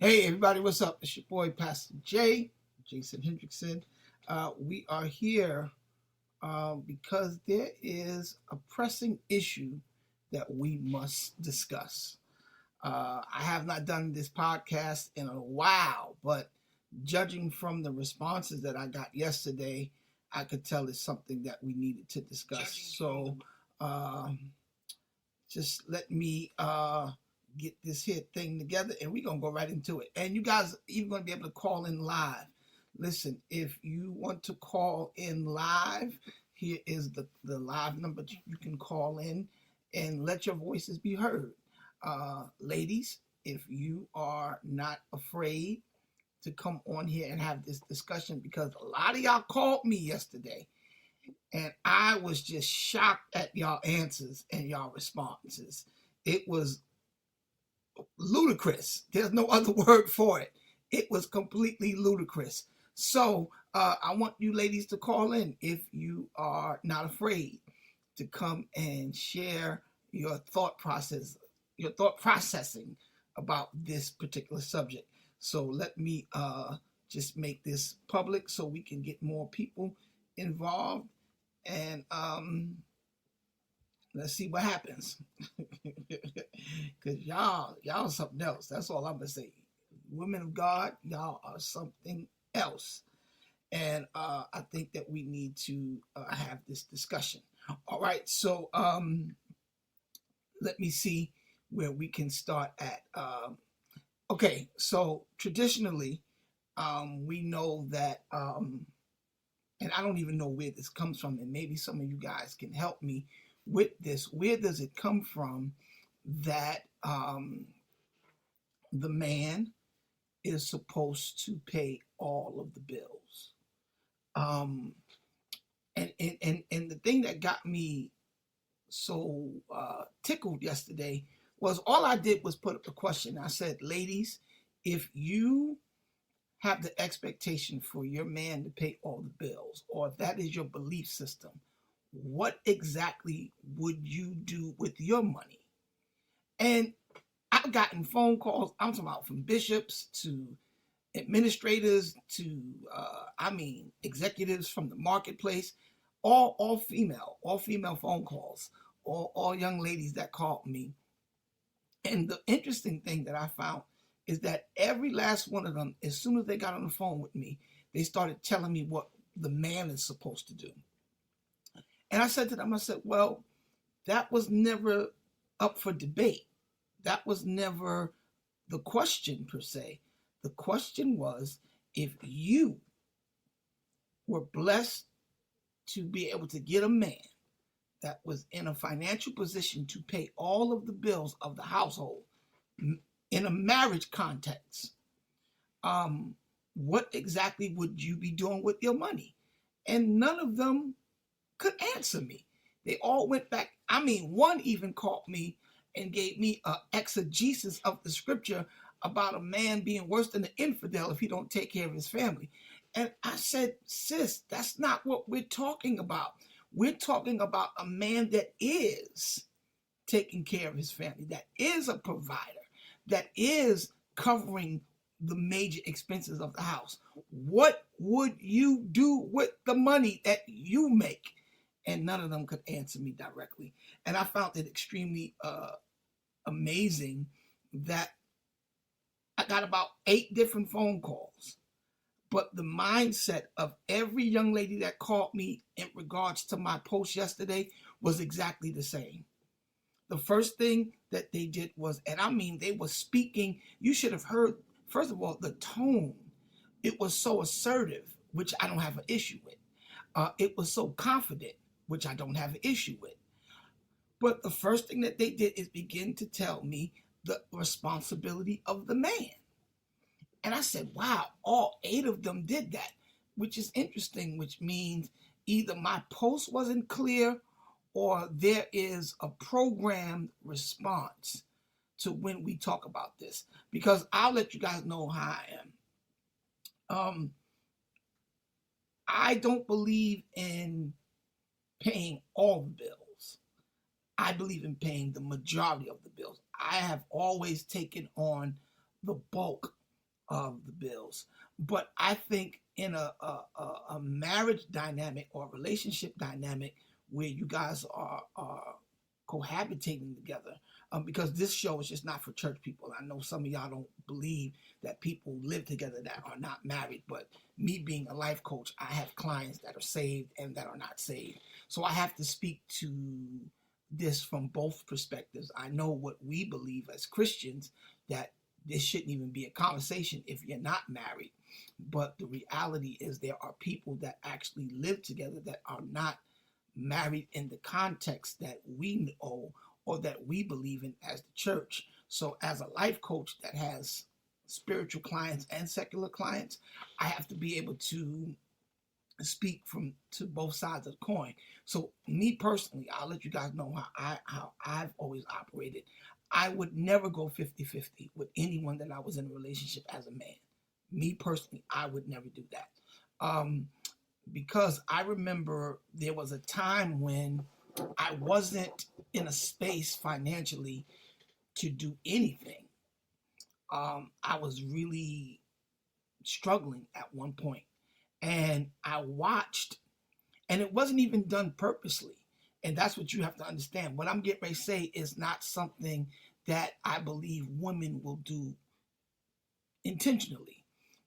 Hey everybody, what's up? It's your boy Pastor Jay, Jason Hendrickson. We are here because there is a pressing issue that we must discuss. I have not done this podcast in a while, but judging from the responses that I got yesterday, I could tell it's something that we needed to discuss. So uh, just let me get this here thing together and we're gonna go right into it. And you guys even gonna be able to call in live. Listen, if you want to call in live, here is the live number you can call in and let your voices be heard. Ladies, if you are not afraid to come on here and have this discussion, because a lot of y'all called me yesterday and I was just shocked at y'all answers and y'all responses. It was ludicrous. There's no other word for it. It was completely ludicrous. So I want you ladies to call in if you are not afraid to come and share your thought processing about this particular subject. So let me just make this public so we can get more people involved and let's see what happens. Cause y'all something else. That's all I'm gonna say. Women of God, y'all are something else. And I think that we need to have this discussion. All right, so let me see where we can start at. Okay, so traditionally, we know that, and I don't even know where this comes from, and maybe some of you guys can help me with this. Where does it come from that the man is supposed to pay all of the bills? Um, and the thing that got me so tickled yesterday was all I did was put up a question. I said, ladies, if you have the expectation for your man to pay all the bills, or if that is your belief system, what exactly would you do with your money? And I've gotten phone calls, I'm talking about from bishops to administrators to, executives from the marketplace, all female phone calls, all young ladies that called me. And the interesting thing that I found is that every last one of them, as soon as they got on the phone with me, they started telling me what the man is supposed to do. And I said to them, I said, well, that was never up for debate. That was never the question per se. The question was, if you were blessed to be able to get a man that was in a financial position to pay all of the bills of the household in a marriage context, um, what exactly would you be doing with your money? And none of them could answer me. They all went back. I mean, one even called me and gave me an exegesis of the scripture about a man being worse than an infidel if he don't take care of his family. And I said, sis, that's not what we're talking about. We're talking about a man that is taking care of his family, that is a provider, that is covering the major expenses of the house. What would you do with the money that you make? And none of them could answer me directly. And I found it extremely amazing that I got about 8 different phone calls. But the mindset of every young lady that called me in regards to my post yesterday was exactly the same. The first thing that they did was, and I mean, they were speaking, you should have heard, first of all, the tone. It was so assertive, which I don't have an issue with. It was so confident, which I don't have an issue with. But the first thing that they did is begin to tell me the responsibility of the man. And I said, wow, all 8 of them did that, which is interesting, which means either my post wasn't clear or there is a programmed response to when we talk about this. Because I'll let you guys know how I am. I don't believe in paying all the bills. I believe in paying the majority of the bills. I have always taken on the bulk of the bills. But I think in a marriage dynamic or relationship dynamic where you guys are cohabitating together, because this show is just not for church people. I know some of y'all don't believe that people live together that are not married, but me being a life coach, I have clients that are saved and that are not saved. So I have to speak to this from both perspectives. I know what we believe as Christians, that this shouldn't even be a conversation if you're not married. But the reality is there are people that actually live together that are not married in the context that we know or that we believe in as the church. So as a life coach that has spiritual clients and secular clients, I have to be able to speak from to both sides of the coin. So me personally, I'll let you guys know how I've always operated. I would never go 50-50 with anyone that I was in a relationship as a man. Me personally, I would never do that. Um, because I remember there was a time when I wasn't in a space financially to do anything. I was really struggling at one point, and I watched, and it wasn't even done purposely. And that's what you have to understand. What I'm getting ready to say is not something that I believe women will do intentionally.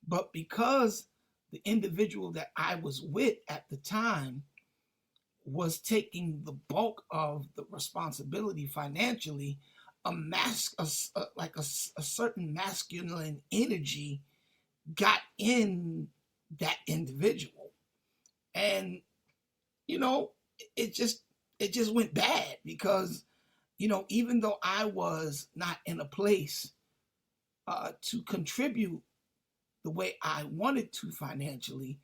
But because the individual that I was with at the time was taking the bulk of the responsibility financially, a certain masculine energy got in that individual, and you know, it just it just went bad because even though I was not in a place to contribute the way I wanted to financially,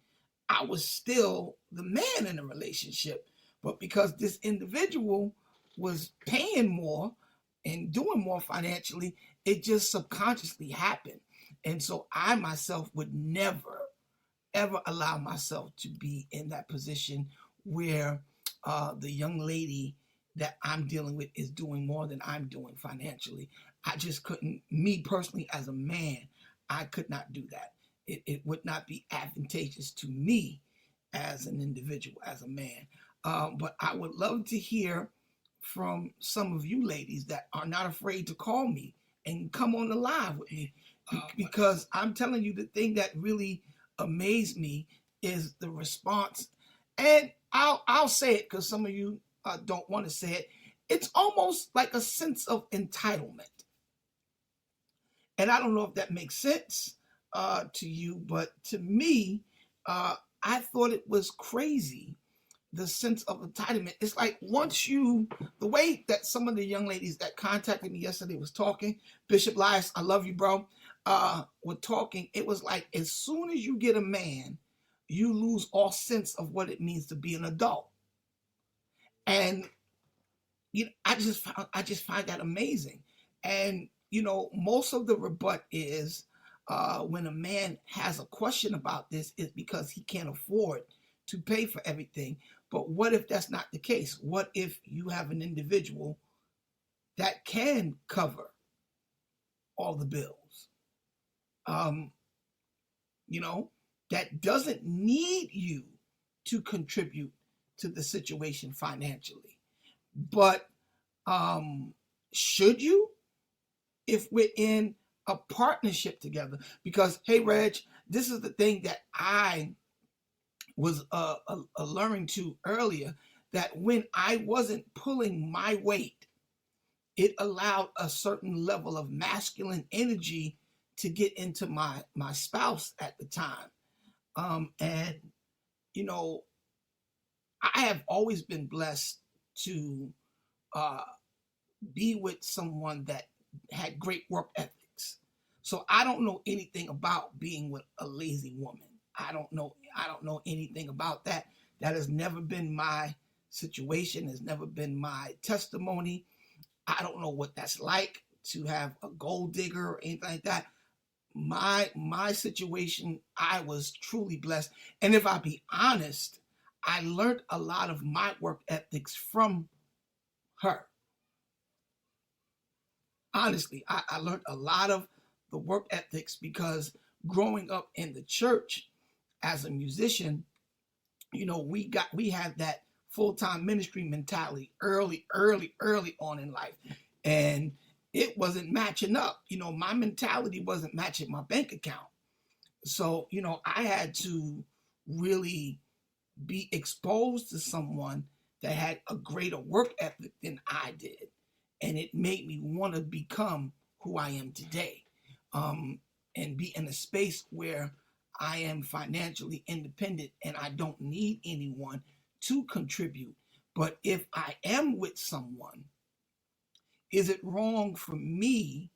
I was still the man in the relationship. But because this individual was paying more and doing more financially, it just subconsciously happened. And so I myself would never, ever allow myself to be in that position where the young lady that I'm dealing with is doing more than I'm doing financially. I just couldn't, me personally, as a man, I could not do that. It would not be advantageous to me as an individual, as a man. But I would love to hear from some of you ladies that are not afraid to call me and come on the live with me, because I'm telling you, the thing that really amazed me is the response. And I'll say it because some of you don't want to say it. It's almost like a sense of entitlement. And I don't know if that makes sense to you, but to me, I thought it was crazy, the sense of entitlement. It's like the way that some of the young ladies that contacted me yesterday was talking, Bishop Lias, I love you, bro, were talking. It was like as soon as you get a man, you lose all sense of what it means to be an adult. And I just find that amazing. And most of the rebut is when a man has a question about this is because he can't afford to pay for everything. But what if that's not the case? What if you have an individual that can cover all the bills? Um, you know, that doesn't need you to contribute to the situation financially. But should you, if we're in a partnership together? Because, hey, Reg, this is the thing that I was learning to earlier, that when I wasn't pulling my weight, it allowed a certain level of masculine energy to get into my spouse at the time. And, you know, I have always been blessed to uh, be with someone that had great work ethics. So I don't know anything about being with a lazy woman. I don't know anything about that. That has never been my situation, has never been my testimony. I don't know what that's like to have a gold digger or anything like that. My situation, I was truly blessed. And if I be honest, I learned a lot of my work ethics from her. Honestly, I learned a lot of the work ethics because growing up in the church as a musician, we had that full-time ministry mentality early on in life. And it wasn't matching up. My mentality wasn't matching my bank account. So, I had to really be exposed to someone that had a greater work ethic than I did. And it made me want to become who I am today, and be in a space where I am financially independent and I don't need anyone to contribute. But if I am with someone, is it wrong for me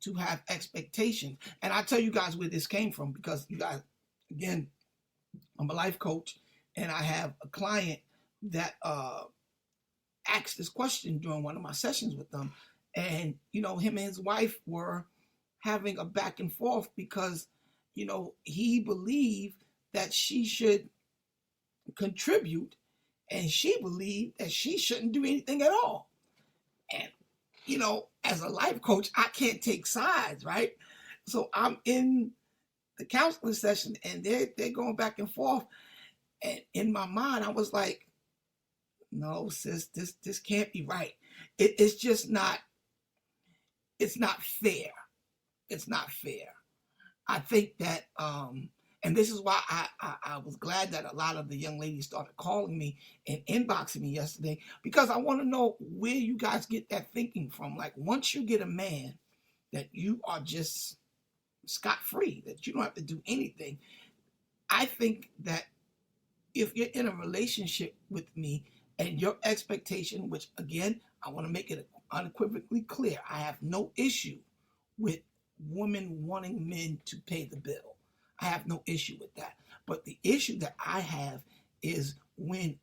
to have expectations? And I tell you guys where this came from, because you guys, again, I'm a life coach, and I have a client that asked this question during one of my sessions with them. And, him and his wife were having a back and forth because, he believed that she should contribute and she believed that she shouldn't do anything at all. And, as a life coach, I can't take sides, right? So I'm in the counseling session and they're going back and forth. And in my mind, I was like, no, sis, this can't be right. It's just not, it's not fair. It's not fair. I think that, and this is why I was glad that a lot of the young ladies started calling me and inboxing me yesterday, because I want to know where you guys get that thinking from. Like, once you get a man that you are just scot-free, that you don't have to do anything, I think that if you're in a relationship with me and your expectation, which again, I want to make it unequivocally clear, I have no issue with women wanting men to pay the bill. I have no issue with that. But the issue that I have is when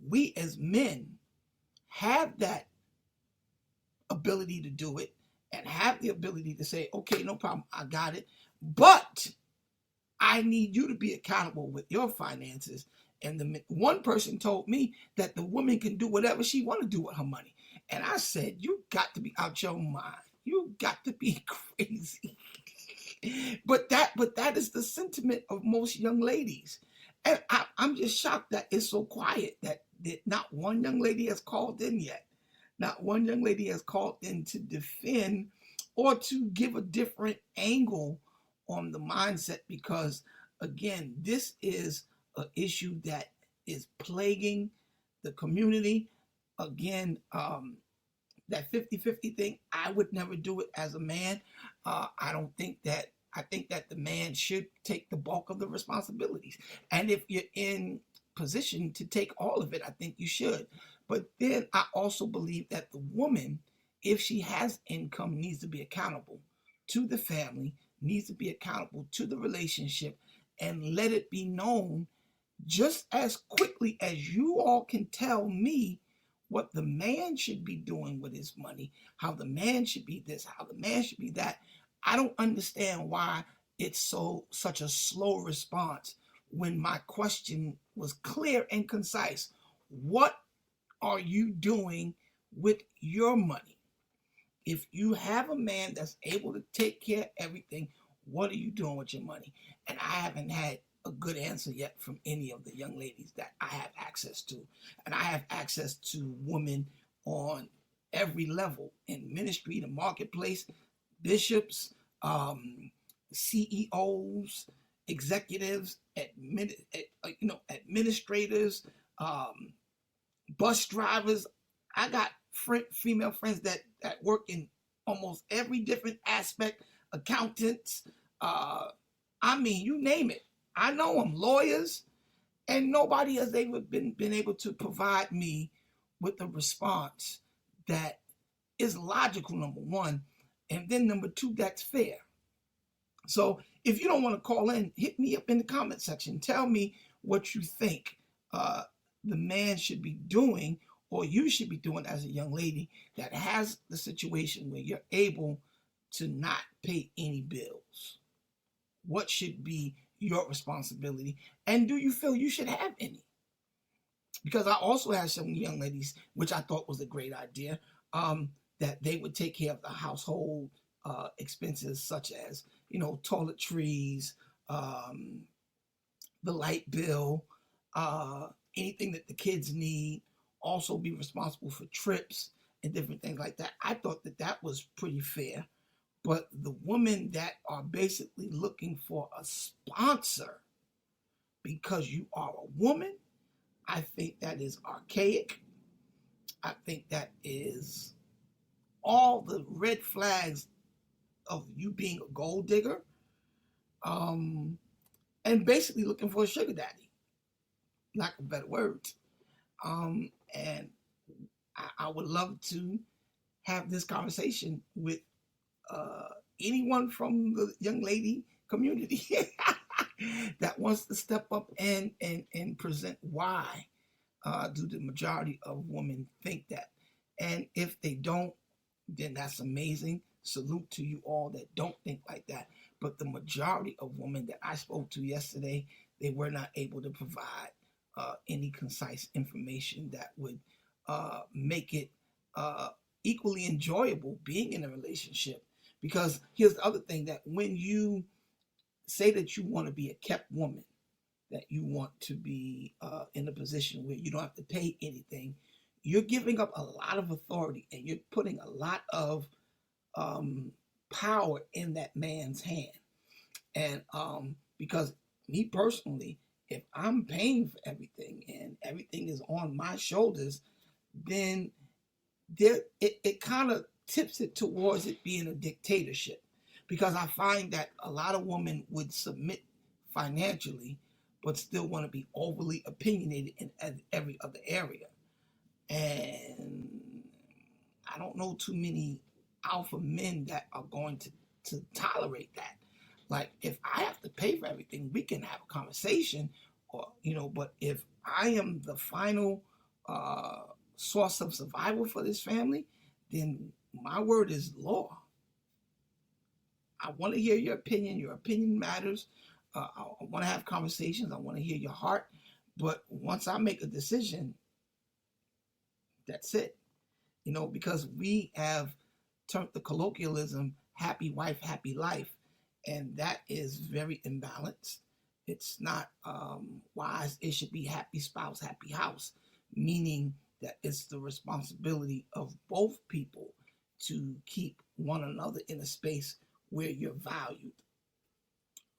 we as men have that ability to do it and have the ability to say, okay, no problem, I got it, but I need you to be accountable with your finances. And the one person told me that the woman can do whatever she want to do with her money. And I said, you got to be out your mind. You got to be crazy. But that is the sentiment of most young ladies. And I'm just shocked that it's so quiet, that not one young lady has called in yet. Not one young lady has called in to defend or to give a different angle on the mindset, because, again, this is an issue that is plaguing the community. Again, that 50-50 thing, I would never do it as a man. I think that the man should take the bulk of the responsibilities. And if you're in position to take all of it, I think you should. But then I also believe that the woman, if she has income, needs to be accountable to the family, needs to be accountable to the relationship, and let it be known just as quickly as you all can tell me what the man should be doing with his money, how the man should be this, how the man should be that. I don't understand why it's such a slow response when my question was clear and concise. What are you doing with your money? If you have a man that's able to take care of everything, what are you doing with your money? And I haven't had a good answer yet from any of the young ladies that I have access to. And I have access to women on every level, in ministry, the marketplace, bishops, CEOs, executives, administrators, bus drivers. I got female friends that work in almost every different aspect, accountants, you name it. I know them, lawyers, and nobody has ever been able to provide me with a response that is logical, number one, and then number two, that's fair. So if you don't want to call in, hit me up in the comment section. Tell me what you think the man should be doing, or you should be doing as a young lady that has the situation where you're able to not pay any bills. What should be your responsibility? And do you feel you should have any? Because I also had some young ladies, which I thought was a great idea, that they would take care of the household expenses, such as, toiletries, um, the light bill, anything that the kids need, also be responsible for trips and different things like that. I thought that that was pretty fair. But the women that are basically looking for a sponsor because you are a woman, I think that is archaic. I think that is all the red flags of you being a gold digger, um, and basically looking for a sugar daddy, lack of better words. And I would love to have this conversation with uh, anyone from the young lady community that wants to step up and present why do the majority of women think that. And if they don't, then that's amazing. Salute to you all that don't think like that. But the majority of women that I spoke to yesterday, they were not able to provide any concise information that would make it uh, equally enjoyable being in a relationship. Because here's the other thing, that when you say that you want to be a kept woman, that you want to be in a position where you don't have to pay anything, you're giving up a lot of authority and you're putting a lot of power in that man's hand. And because me personally, if I'm paying for everything and everything is on my shoulders, then it kind of tips it towards it being a dictatorship. Because I find that a lot of women would submit financially, but still want to be overly opinionated in every other area. And I don't know too many alpha men that are going to tolerate that. Like, if I have to pay for everything, we can have a conversation, or but if I am the final uh, source of survival for this family, then my word is law. I want to hear your opinion. Your opinion matters. I want to have conversations. I want to hear your heart. But once I make a decision, that's it. Because we have turned the colloquialism happy wife, happy life. And that is very imbalanced. It's not wise. It should be happy spouse, happy house, meaning that it's the responsibility of both people to keep one another in a space where you're valued.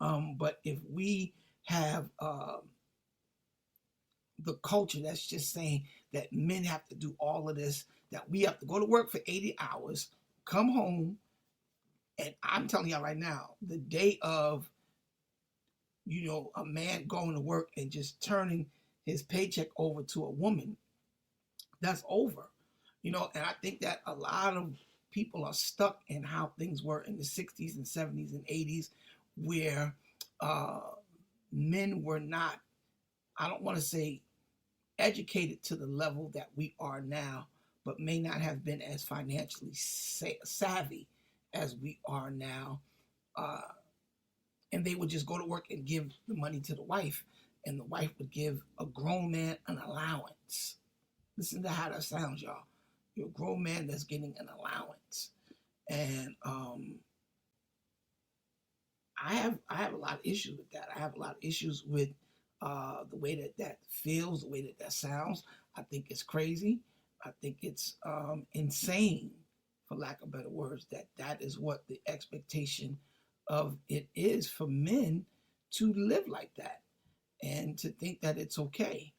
But if we have the culture that's just saying that men have to do all of this, that we have to go to work for 80 hours, come home, and I'm telling y'all right now, the day of, a man going to work and just turning his paycheck over to a woman, that's over. And I think that a lot of people are stuck in how things were in the 60s and 70s and 80s, where uh, men were not, I don't want to say educated to the level that we are now, but may not have been as financially savvy as we are now. Uh, and they would just go to work and give the money to the wife, and the wife would give a grown man an allowance. Listen to how that sounds, y'all. You're a grown man that's getting an allowance. And I have a lot of issues with that. I have a lot of issues with the way that feels, the way that sounds. I think it's crazy. I think it's insane, for lack of better words, that is what the expectation of it is for men to live like that and to think that it's okay.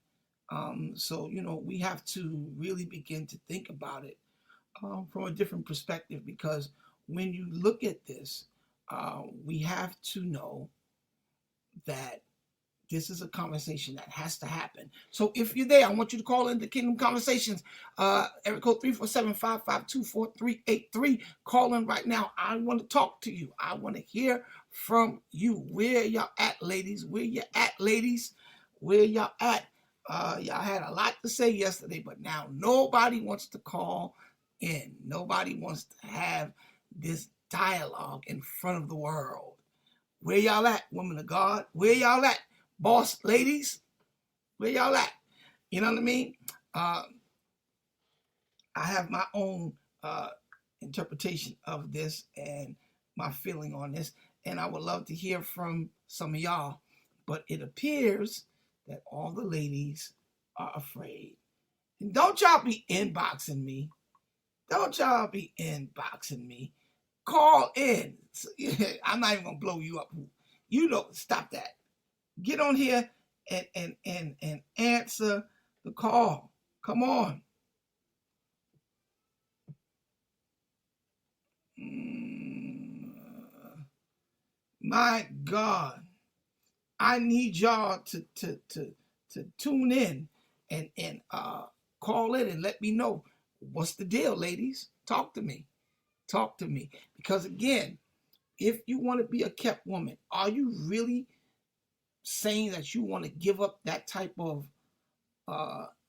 So, we have to really begin to think about it from a different perspective, because when you look at this, we have to know that this is a conversation that has to happen. So if you're there, I want you to call into Kingdom Conversations. Area code 347-552-4383. Call in right now. I want to talk to you. I want to hear from you. Where y'all at, ladies? Where you at, ladies? Where y'all at? Y'all had a lot to say yesterday, but now nobody wants to call in. Nobody wants to have this dialogue in front of the world. Where y'all at, women of God? Where y'all at, boss ladies? Where y'all at? You know what I mean? I have my own interpretation of this and my feeling on this, and I would love to hear from some of y'all, but it appears that all the ladies are afraid. And don't y'all be inboxing me. Don't y'all be inboxing me. Call in. I'm not even gonna blow you up. You know, stop that. Get on here and answer the call. Come on. My God. I need y'all to tune in and call in and let me know what's the deal, ladies. Talk to me. Talk to me. Because again, if you want to be a kept woman, are you really saying that you want to give up that type of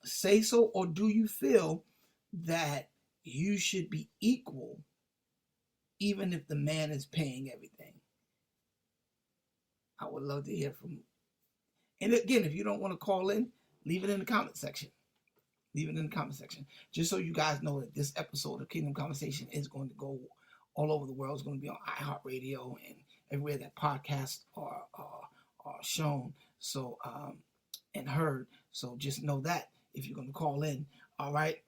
say so, or do you feel that you should be equal even if the man is paying everything? I would love to hear from you. And again, if you don't want to call in, leave it in the comment section. Leave it in the comment section. Just so you guys know that this episode of Kingdom Conversation is going to go all over the world. It's going to be on iHeartRadio and everywhere that podcasts are shown. So and heard. So just know that if you're going to call in. All right.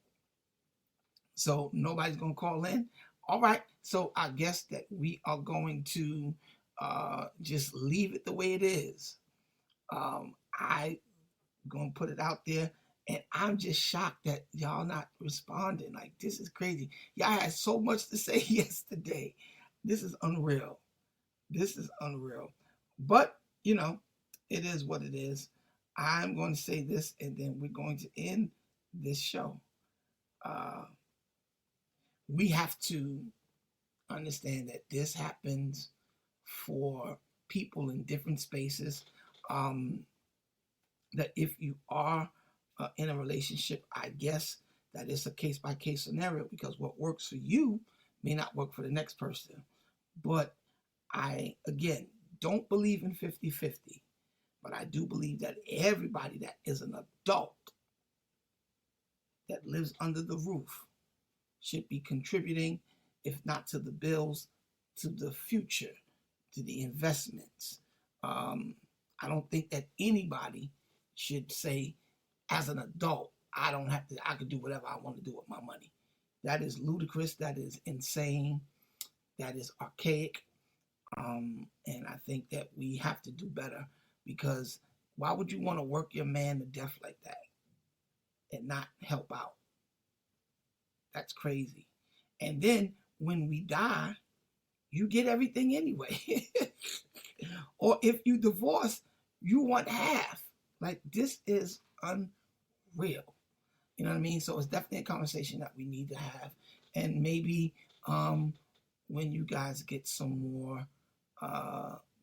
So nobody's going to call in. All right. So I guess that we are going to just leave it the way it is. I gonna put it out there, and I'm just shocked that y'all not responding. Like, this is crazy. Y'all had so much to say yesterday. This is unreal. This is unreal. But you know, it is what it is. I'm going to say this, and then we're going to end this show. We have to understand that this happens for people in different spaces. That if you are in a relationship, I guess that it's a case-by-case scenario, because what works for you may not work for the next person. But I, again, don't believe in 50-50, but I do believe that everybody that is an adult that lives under the roof should be contributing, if not to the bills, to the future, to the investments. I don't think that anybody should say, as an adult, I could do whatever I want to do with my money. That is ludicrous. That is insane. That is archaic. And I think that we have to do better, because why would you want to work your man to death like that and not help out? That's crazy. And then when we die, you get everything anyway. Or if you divorce, you want half. Like, this is unreal. You know what I mean? So it's definitely a conversation that we need to have. And maybe when you guys get some more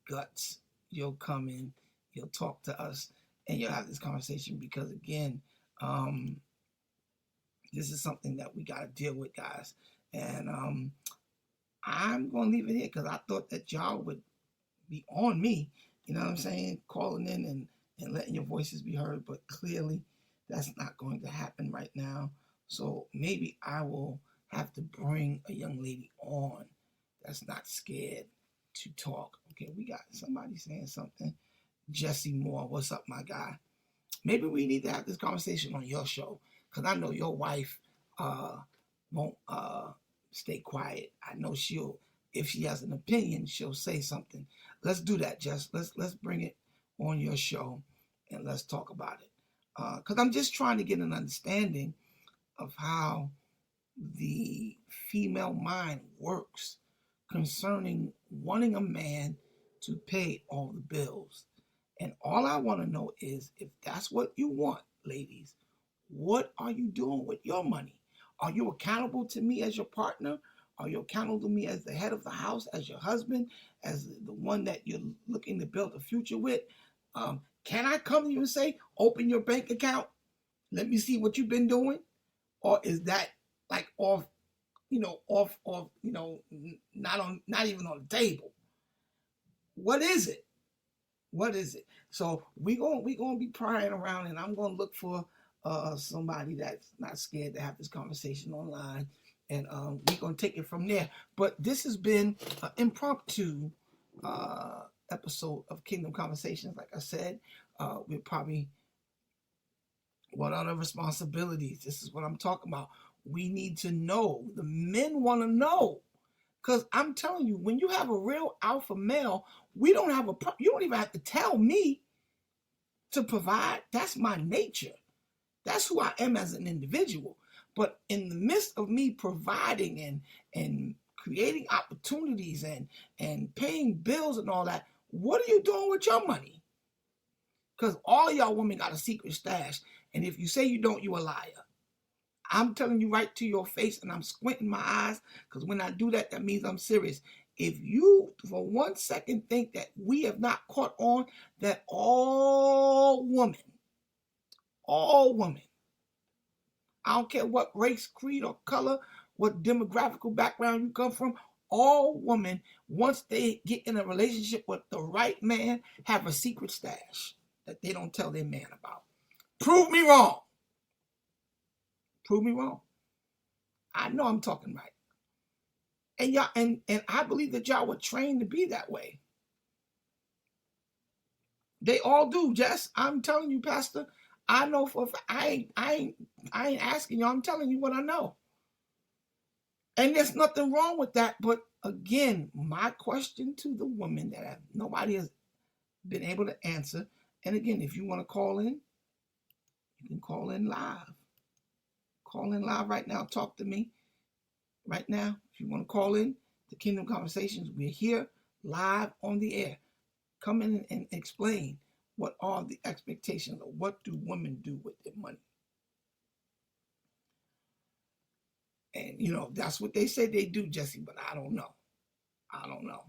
guts, you'll come in, you'll talk to us, and you'll have this conversation, because again, this is something that we got to deal with, guys. And I'm going to leave it here, because I thought that y'all would be on me, you know what I'm saying, calling in and letting your voices be heard. But clearly that's not going to happen right now. So maybe I will have to bring a young lady on that's not scared to talk. Okay, we got somebody saying something. Jesse Moore, what's up, my guy? Maybe we need to have this conversation on your show, because I know your wife won't stay quiet. I know if she has an opinion, she'll say something. Let's do that, Jess. Let's bring it on your show, and let's talk about it. Because I'm just trying to get an understanding of how the female mind works concerning wanting a man to pay all the bills. And all I want to know is, if that's what you want, ladies, what are you doing with your money? Are you accountable to me as your partner? Are you accountable to me as the head of the house, as your husband, as the one that you're looking to build a future with? Can I come to you and say, open your bank account, let me see what you've been doing? Or is that like off, not even on the table? What is it? What is it? So we gonna be prying around, and I'm gonna look for somebody that's not scared to have this conversation online, and we're gonna take it from there. But this has been an impromptu episode of Kingdom Conversations. Like I said, we're probably, what are the responsibilities? This is what I'm talking about. We need to know. The men want to know. Because I'm telling you, when you have a real alpha male, we don't have you don't even have to tell me to provide. That's my nature. That's who I am as an individual. But in the midst of me providing and creating opportunities and paying bills and all that, what are you doing with your money? Because all y'all women got a secret stash. And if you say you don't, you a liar. I'm telling you right to your face, and I'm squinting my eyes, because when I do that, that means I'm serious. If you for 1 second think that we have not caught on that all women, I don't care what race, creed, or color, what demographical background you come from, all women, once they get in a relationship with the right man, have a secret stash that they don't tell their man about. Prove me wrong. Prove me wrong. I know I'm talking right. And y'all, and I believe that y'all were trained to be that way. They all do, Jess. I'm telling you, Pastor. I know for I ain't asking y'all. I'm telling you what I know. And there's nothing wrong with that. But again, my question to the women that nobody has been able to answer. And again, if you want to call in, you can call in live. Call in live right now. Talk to me right now. If you want to call in the Kingdom Conversations, we're here live on the air. Come in and explain what are the expectations, or what do women do with their money. And, you know, that's what they say they do, Jesse, but I don't know. I don't know.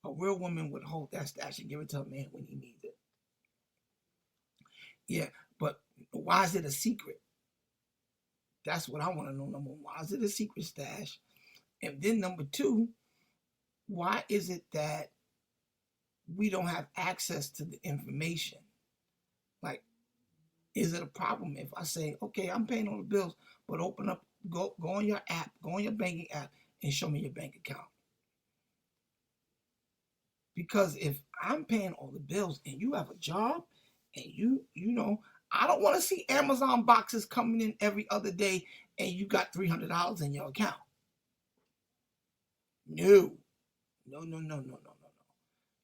A real woman would hold that stash and give it to a man when he needs it. Yeah, but why is it a secret? That's what I want to know. Number one, why is it a secret stash? And then number two, why is it that we don't have access to the information? Like, is it a problem if I say, okay, I'm paying all the bills, but open up, go on your app, go on your banking app and show me your bank account? Because if I'm paying all the bills and you have a job and you know, I don't want to see Amazon boxes coming in every other day and you got $300 in your account. No.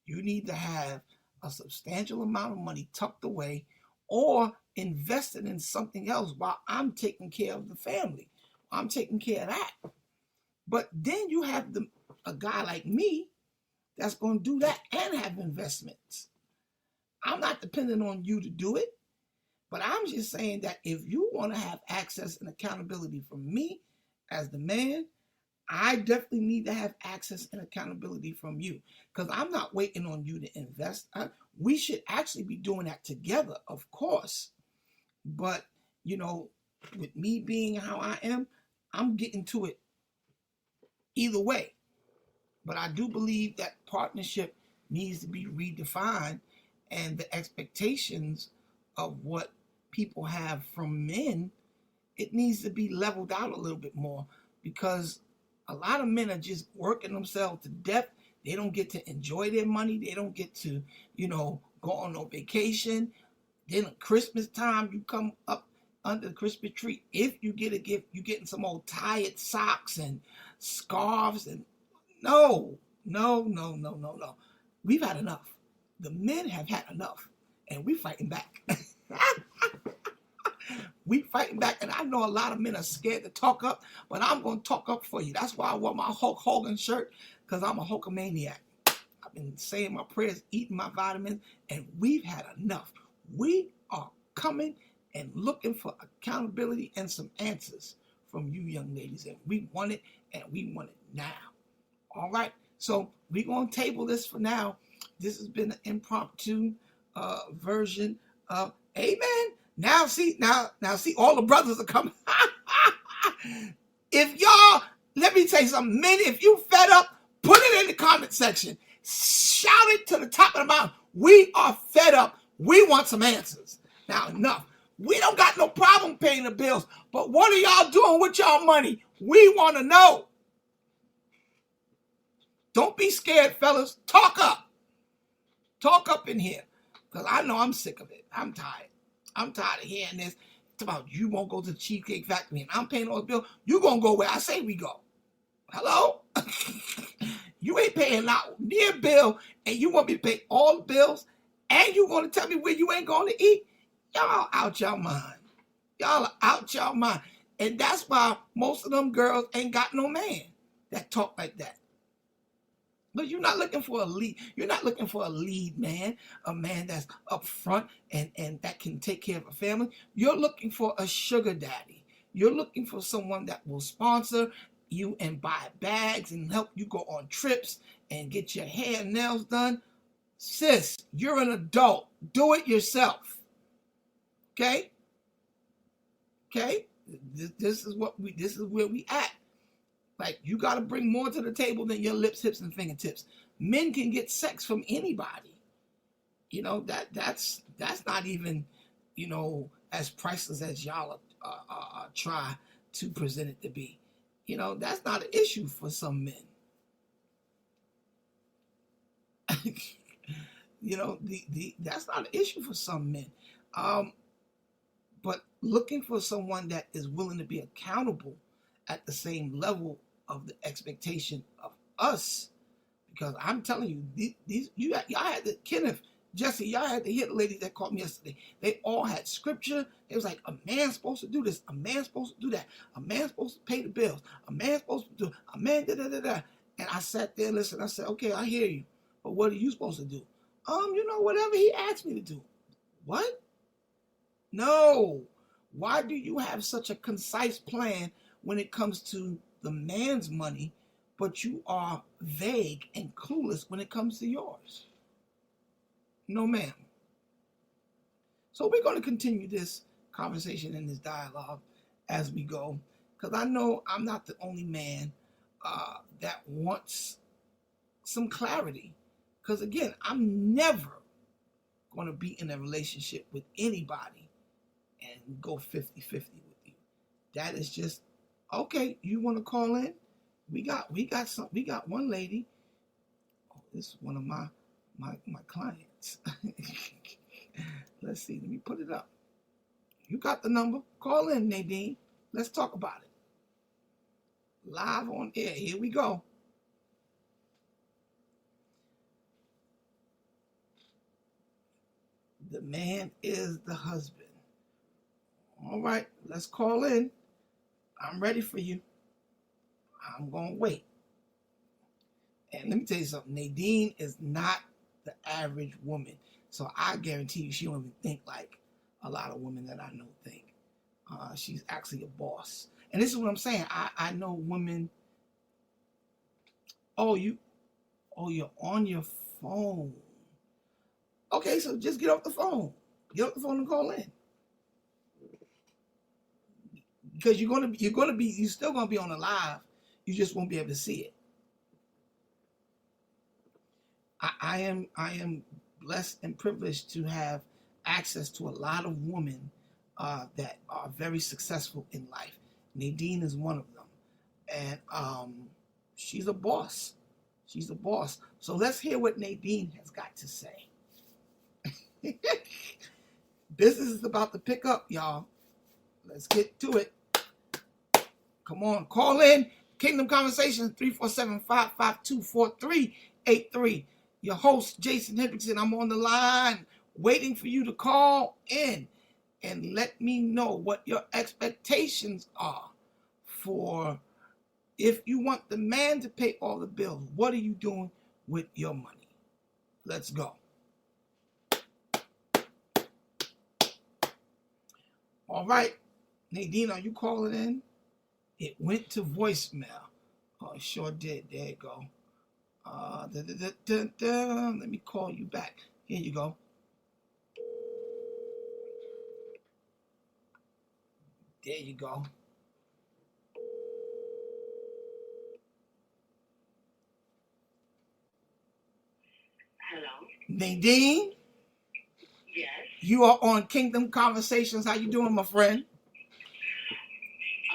You need to have a substantial amount of money tucked away or invested in something else while I'm taking care of the family. I'm taking care of that. But then you have a guy like me that's going to do that and have investments. I'm not depending on you to do it, but I'm just saying that if you want to have access and accountability from me as the man, I definitely need to have access and accountability from you, because I'm not waiting on you to invest. We should actually be doing that together, of course. But, you know, with me being how I am, I'm getting to it either way. But I do believe that partnership needs to be redefined, and the expectations of what people have from men, it needs to be leveled out a little bit more, because a lot of men are just working themselves to death. They don't get to enjoy their money. They don't get to, you know, go on no vacation. Then at Christmas time, you come up under the Christmas tree. If you get a gift, you're getting some old tired socks and scarves. And no. We've had enough. The men have had enough, and we fighting back. We fighting back, and I know a lot of men are scared to talk up, but I'm going to talk up for you. That's why I wore my Hulk Hogan shirt, because I'm a Hulkamaniac. I've been saying my prayers, eating my vitamins, and we've had enough. We are coming and looking for accountability and some answers from you young ladies, and we want it, and we want it now. All right, so we're going to table this for now. This has been an impromptu version of Amen. Now see, all the brothers are coming. If y'all, let me tell you something, men, if you fed up, put it in the comment section. Shout it to the top of the mountain. We are fed up. We want some answers. Now, enough. We don't got no problem paying the bills, but what are y'all doing with y'all money? We want to know. Don't be scared, fellas. Talk up. Talk up in here. Because I know I'm sick of it. I'm tired. I'm tired of hearing this. It's about you won't go to the Cheesecake Factory and I'm paying all the bill. You going to go where I say we go. Hello? You ain't paying out near bill and you want me to pay all the bills and you going to tell me where you ain't going to eat? Y'all out your mind. Y'all are out your mind. And that's why most of them girls ain't got no man that talk like that. But you're not looking for a lead. You're not looking for a lead man, a man that's up front and that can take care of a family. You're looking for a sugar daddy. You're looking for someone that will sponsor you and buy bags and help you go on trips and get your hair and nails done. Sis, you're an adult. Do it yourself. Okay? Okay? This is where we at. Like, you got to bring more to the table than your lips, hips, and fingertips. Men can get sex from anybody. You know, that's not even, as priceless as y'all try to present it to be. You know, that's not an issue for some men. That's not an issue for some men. But looking for someone that is willing to be accountable at the same level of the expectation of us, because I'm telling you, y'all had the Kenneth, Jesse, y'all had to hear the ladies that called me yesterday. They all had scripture. It was like, a man's supposed to do this, a man's supposed to do that, a man's supposed to pay the bills, a man's supposed to do, a man da da da da. And I sat there and listened. I said, okay, I hear you, but what are you supposed to do? Whatever he asked me to do. What? No. Why do you have such a concise plan when it comes to the man's money, but you are vague and clueless when it comes to yours? No, ma'am. So we're going to continue this conversation and this dialogue as we go, because I know I'm not the only man that wants some clarity. Because again, I'm never going to be in a relationship with anybody and go 50-50 with you. That is just, okay, you want to call in? We got one lady. Oh, this is one of my clients. Let's see, let me put it up. You got the number. Call in, Nadine. Let's talk about it. Live on air. Here we go. The man is the husband. All right, let's call in. I'm ready for you. I'm going to wait. And let me tell you something. Nadine is not the average woman. So I guarantee you she don't even think like a lot of women that I know think. She's actually a boss. And this is what I'm saying. I know women. You're on your phone. Okay, so just get off the phone. Get off the phone and call in. Because you're still gonna be on the live. You just won't be able to see it. I am blessed and privileged to have access to a lot of women that are very successful in life. Nadine is one of them, and she's a boss. She's a boss. So let's hear what Nadine has got to say. Business is about to pick up, y'all. Let's get to it. Come on, call in. Kingdom Conversations, 347-552-4383. Your host, Jason Hendrickson. I'm on the line waiting for you to call in and let me know what your expectations are for if you want the man to pay all the bills. What are you doing with your money? Let's go. All right, Nadine, are you calling in? It went to voicemail. Oh, it sure did. There you go. Let me call you back. Here you go. There you go. Hello. Nadine? Yes. You are on Kingdom Conversations. How you doing, my friend?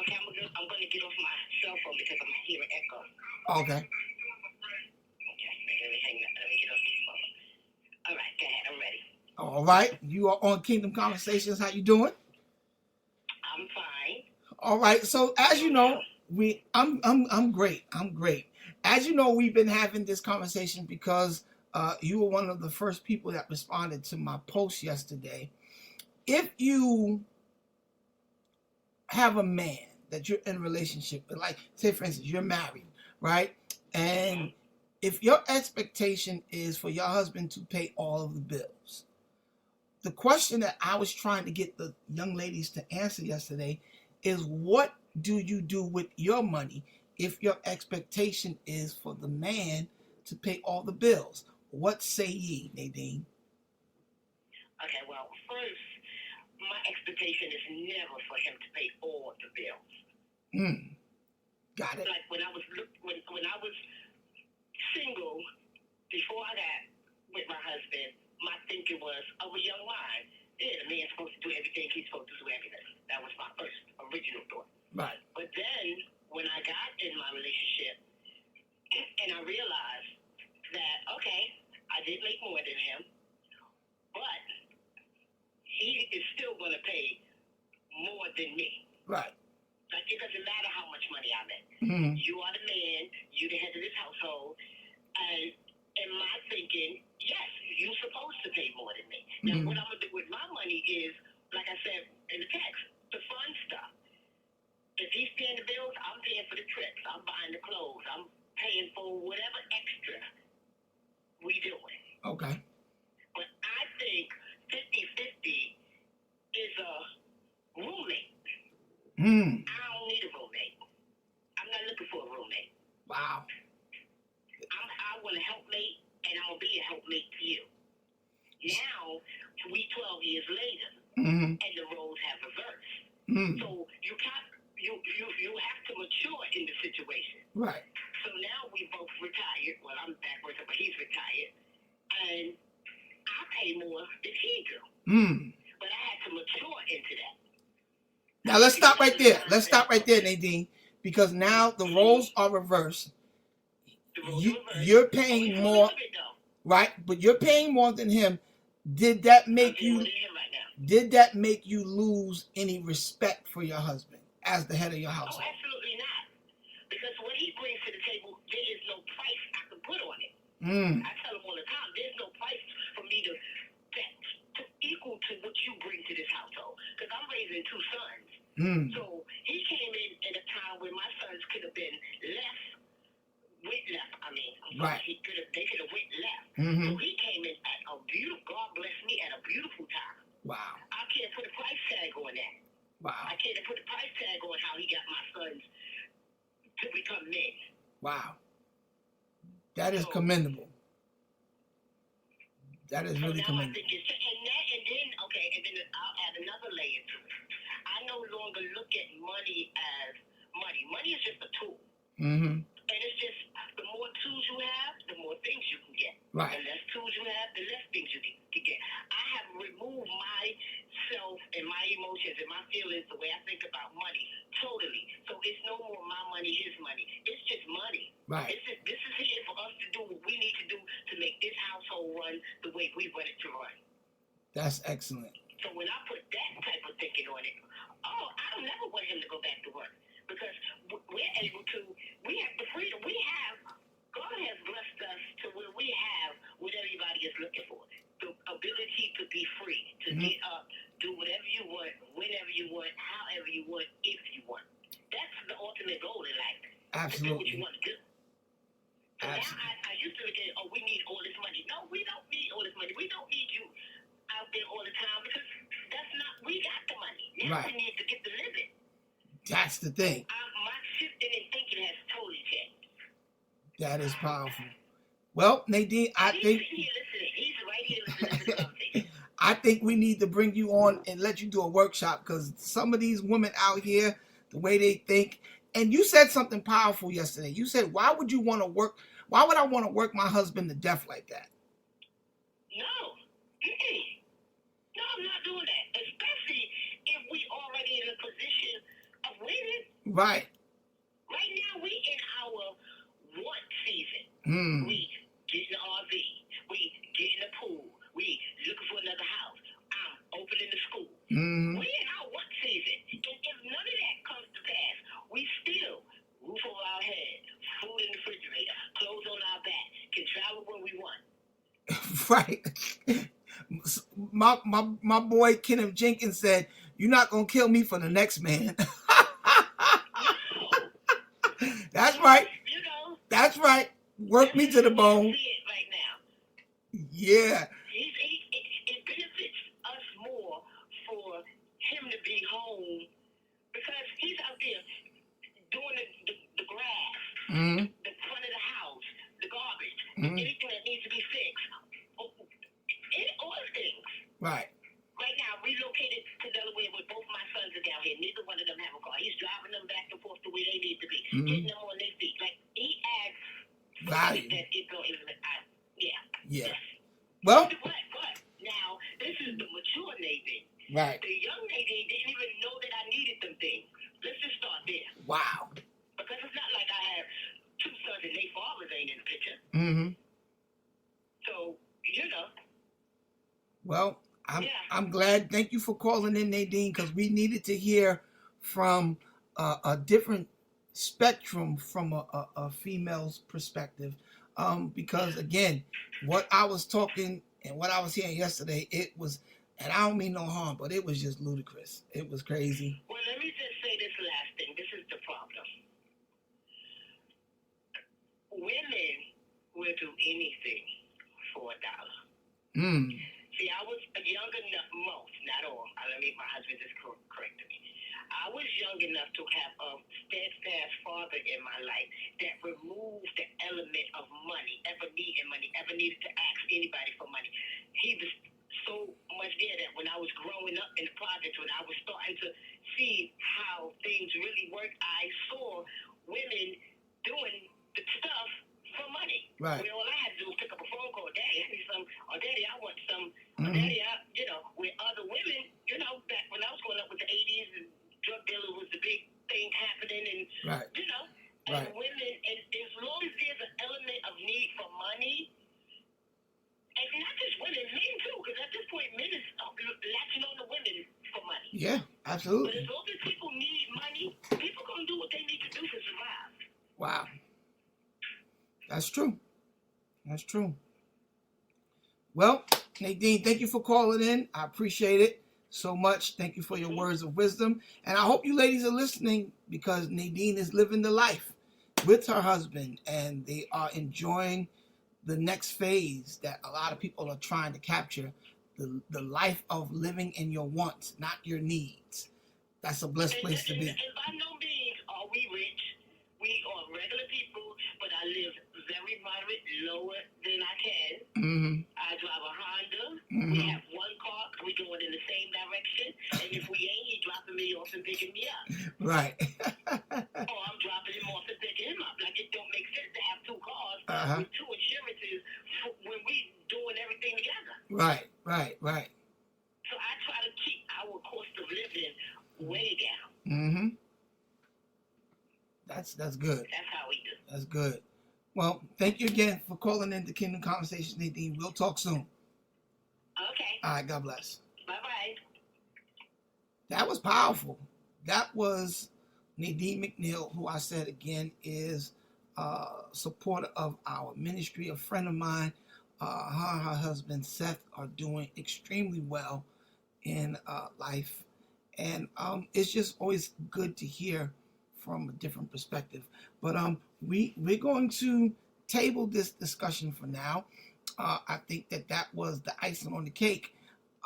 Okay, I'm gonna get off my cell phone because I'm hearing echo. Okay. Okay, let me get off this phone. All All right. You are on Kingdom Conversations. How you doing? I'm fine. All right. So as you know, I'm great. I'm great. As you know, we've been having this conversation because you were one of the first people that responded to my post yesterday. If you have a man that you're in a relationship with, like say for instance, you're married, right? And if your expectation is for your husband to pay all of the bills, the question that I was trying to get the young ladies to answer yesterday is what do you do with your money if your expectation is for the man to pay all the bills? What say ye, Nadine? Okay, well, first, my expectation is never for him to pay all the bills. Got it. Like when I was single, before I got with my husband, my thinking was of a young mind. Yeah, the man's supposed to do everything. He's supposed to do everything. That was my first original thought. Right. But then when I got in my relationship and I realized that, okay, I did make more than him, but he is still going to pay more than me. Right. Like, it doesn't matter how much money I make. Mm-hmm. You are the man. You the head of this household. And in my thinking, yes, you're supposed to pay more than me. Now, what I'm going to do with my money is, like I said in the text, the fun stuff. If he's paying the bills, I'm paying for the trips. I'm buying the clothes. I'm paying for whatever extra we doing. Okay. But I think 50-50 is a roommate. I don't need a roommate. I'm not looking for a roommate. Wow. I want a helpmate, and I'm going to be a helpmate to you. Now, we 12 years later, and the roles have reversed. So you have to mature in the situation. Right. So now we both retired. Well, I'm back working, but he's retired. And I pay more than he do. But I had to mature into that. Now let's stop right there. Let's stop right there, Nadine, because now the roles are reversed. You're paying more, right? But you're paying more than him. Did that make you? Did that make you lose any respect for your husband as the head of your household? Oh, absolutely not. Because what he brings to the table, there is no price I can put on it. I tell him all the time, there's no price for me to equal to what you bring to this household. Because I'm raising two sons. So he came in a time when my sons could have been went left. I mean, right. They could have went left. So he came in at a beautiful, God bless me, at a beautiful time. Wow. I can't put a price tag on that. Wow. I can't put a price tag on how he got my sons to become men. Wow. That is commendable. That is really commendable. I think and then I'll add another layer to it. I no longer look at money as money. Money is just a tool. And it's just, the more tools you have, the more things you can get. Right. The less tools you have, the less things you can get. I have removed myself and my emotions and my feelings, the way I think about money, totally. So it's no more my money, his money. It's just money. Right. This is here for us to do what we need to do to make this household run the way we want it to run. That's excellent. So when I put that type of thinking on it, I don't never want him to go back to work. Because we're able to, we have the freedom. God has blessed us to where we have what everybody is looking for. The ability to be free, to get up, do whatever you want, whenever you want, however you want, if you want. That's the ultimate goal in life. Absolutely. To do what you want to do. So Absolutely. now I used to look at, we need all this money. No, we don't need all this money. We don't need you out there all the time because that's not, we got the money. Now we need to get the living. That's the thing. My shifting and thinking has totally changed. That is powerful. Well, Nadine, I think He's right here listening to the conversation. I think we need to bring you on and let you do a workshop because some of these women out here, the way they think, and you said something powerful yesterday. You said, why would I want to work my husband to death like that? No. No, I'm not doing that. Especially if we already in a position of winning. Right. Right now, we in our want season. We get in the RV. We get in the pool. We looking for another house. Right. My boy Kenneth Jenkins said, "You're not gonna kill me for the next man." No. That's right. You know, That's right. Work me this to is the the way I bone. see it right now. Yeah. It benefits us more for him to be home because he's out there doing the grass, Mm-hmm. the front of the house, the garbage, Mm-hmm. anything that needs to be fixed, all things. Right. Right now, relocated to Delaware with both my sons are down here. Neither one of them have a car. He's driving them back and forth to where they need to be, getting them on their feet. Like he adds Value. that it don't even. Yeah. Yeah. Yes. Well. But now this is the mature Nadine. Right. The young Nadine didn't even know that I needed them things. Let's just start there. Wow. Because it's not like I have two sons and their fathers ain't in the picture. Mm-hmm. So you know. Well, I'm glad. Thank you for calling in, Nadine, because we needed to hear from a different spectrum from a female's perspective. Because again, what I was talking and what I was hearing yesterday, it was, and I don't mean no harm, but it was just ludicrous. It was crazy. Well, let me just say this last thing. This is the problem. Women will do anything for $1. Mm. See, I was young enough, most, not all. Let me, my husband just corrected me. I was young enough to have a steadfast father in my life that removed the element of money, ever needed to ask anybody for money. He was so much there that when I was growing up in the projects, when I was starting to see how things really work, I saw women doing the stuff for money. Right. Where all I had to do was pick up a phone call, Daddy, I need some, or Daddy, I want some, Mm-hmm. or Daddy, with other women, back when I was growing up with the 80s, and drug dealer was the big thing happening, and, Right. and Right. women, and as long as there's an element of need for money, and not just women, men too, because at this point, men is latching on to women for money. Yeah, But absolutely. as long as people need money, people gonna do what they need to do to survive. Wow. That's true. That's true. Well, Nadine, thank you for calling in. I appreciate it so much. Thank you for your words of wisdom. And I hope you ladies are listening because Nadine is living the life with her husband and they are enjoying the next phase that a lot of people are trying to capture, the life of living in your wants, not your needs. That's a blessed place to be. And by no means are we rich. We are regular people, but I live very moderate, lower than I can. Mm-hmm. I drive a Honda. Mm-hmm. We have one car. We going in the same direction. And if we ain't, he dropping me off and picking me up. Right. Or I'm dropping him off and picking him up. Like, it don't make sense to have two cars with two insurances when we doing everything together. Right. So I try to keep our cost of living way down. Mm-hmm. That's good. That's how we do. That's good. Well, thank you again for calling in to Kingdom Conversations, Nadine. We'll talk soon. Okay. All right, God bless. Bye-bye. That was powerful. That was Nadine McNeil, who I said again is a supporter of our ministry, a friend of mine. Her and her husband Seth are doing extremely well in life. And it's just always good to hear from a different perspective. But we're going to table this discussion for now. I think that was the icing on the cake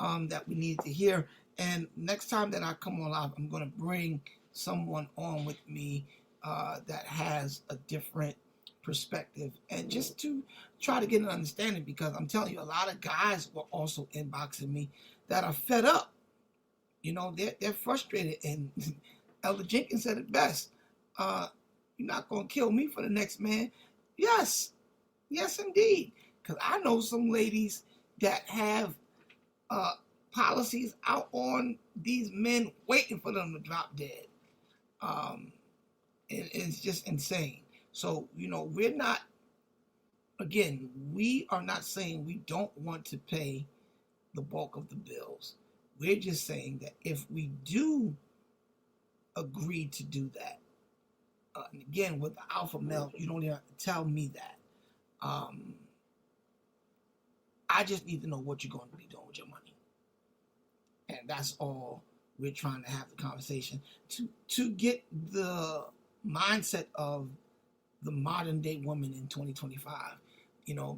that we needed to hear. And next time that I come on live, I'm going to bring someone on with me that has a different perspective, and just to try to get an understanding, because I'm telling you, a lot of guys were also inboxing me that are fed up. They're frustrated, and Elder Jenkins said it best. You're not going to kill me for the next man. Yes, indeed. Because I know some ladies that have policies out on these men waiting for them to drop dead. It's just insane. So, we are not saying we don't want to pay the bulk of the bills. We're just saying that if we do agree to do that, and again, with the alpha male, you don't even have to tell me that. I just need to know what you're going to be doing with your money. And that's all we're trying to have the conversation to get the mindset of the modern day woman in 2025,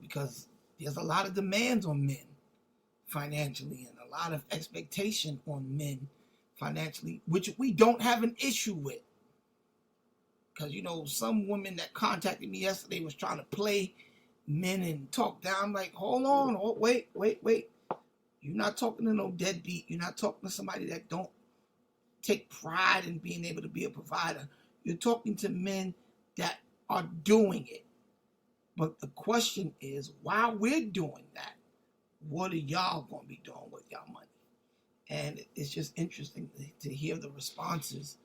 because there's a lot of demands on men financially and a lot of expectation on men financially, which we don't have an issue with. Because, some woman that contacted me yesterday was trying to play men and talk down. I'm like, hold on, wait. You're not talking to no deadbeat. You're not talking to somebody that don't take pride in being able to be a provider. You're talking to men that are doing it. But the question is, while we're doing that, what are y'all going to be doing with y'all money? And it's just interesting to hear the responses.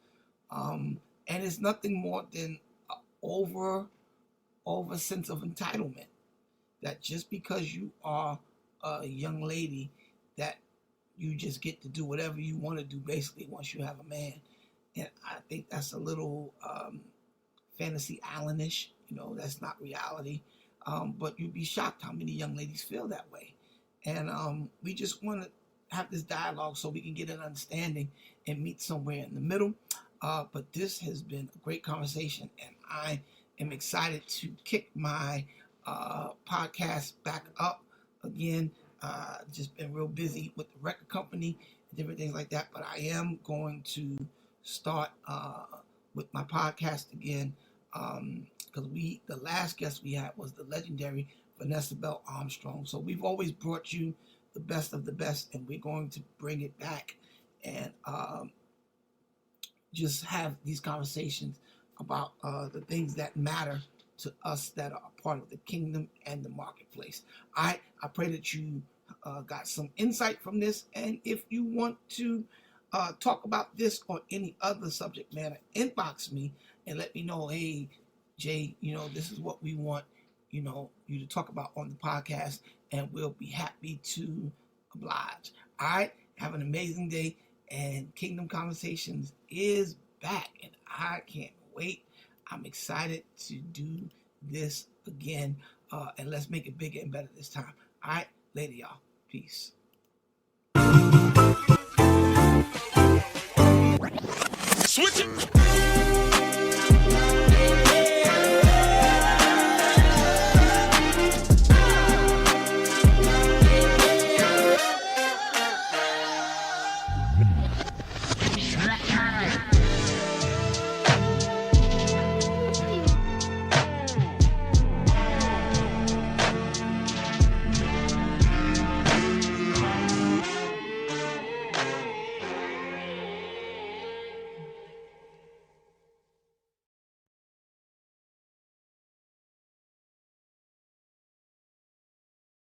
And it's nothing more than over sense of entitlement. That just because you are a young lady, that you just get to do whatever you want to do, basically, once you have a man. And I think that's a little fantasy islandish. That's not reality. But you'd be shocked how many young ladies feel that way. And we just want to have this dialogue so we can get an understanding and meet somewhere in the middle. But this has been a great conversation, and I am excited to kick my podcast back up again. Just been real busy with the record company and different things like that, but I am going to start with my podcast again, because the last guest we had was the legendary Vanessa Bell Armstrong. So we've always brought you the best of the best, and we're going to bring it back and just have these conversations about the things that matter to us that are a part of the kingdom and the marketplace. I pray that you got some insight from this, and if you want to talk about this or any other subject matter, inbox me and let me know, hey, Jay, this is what we want, you to talk about on the podcast, and we'll be happy to oblige. All right, have an amazing day, and Kingdom Conversations is back, and I can't wait. I'm excited to do this again, and let's make it bigger and better this time. All right, later, y'all. Peace.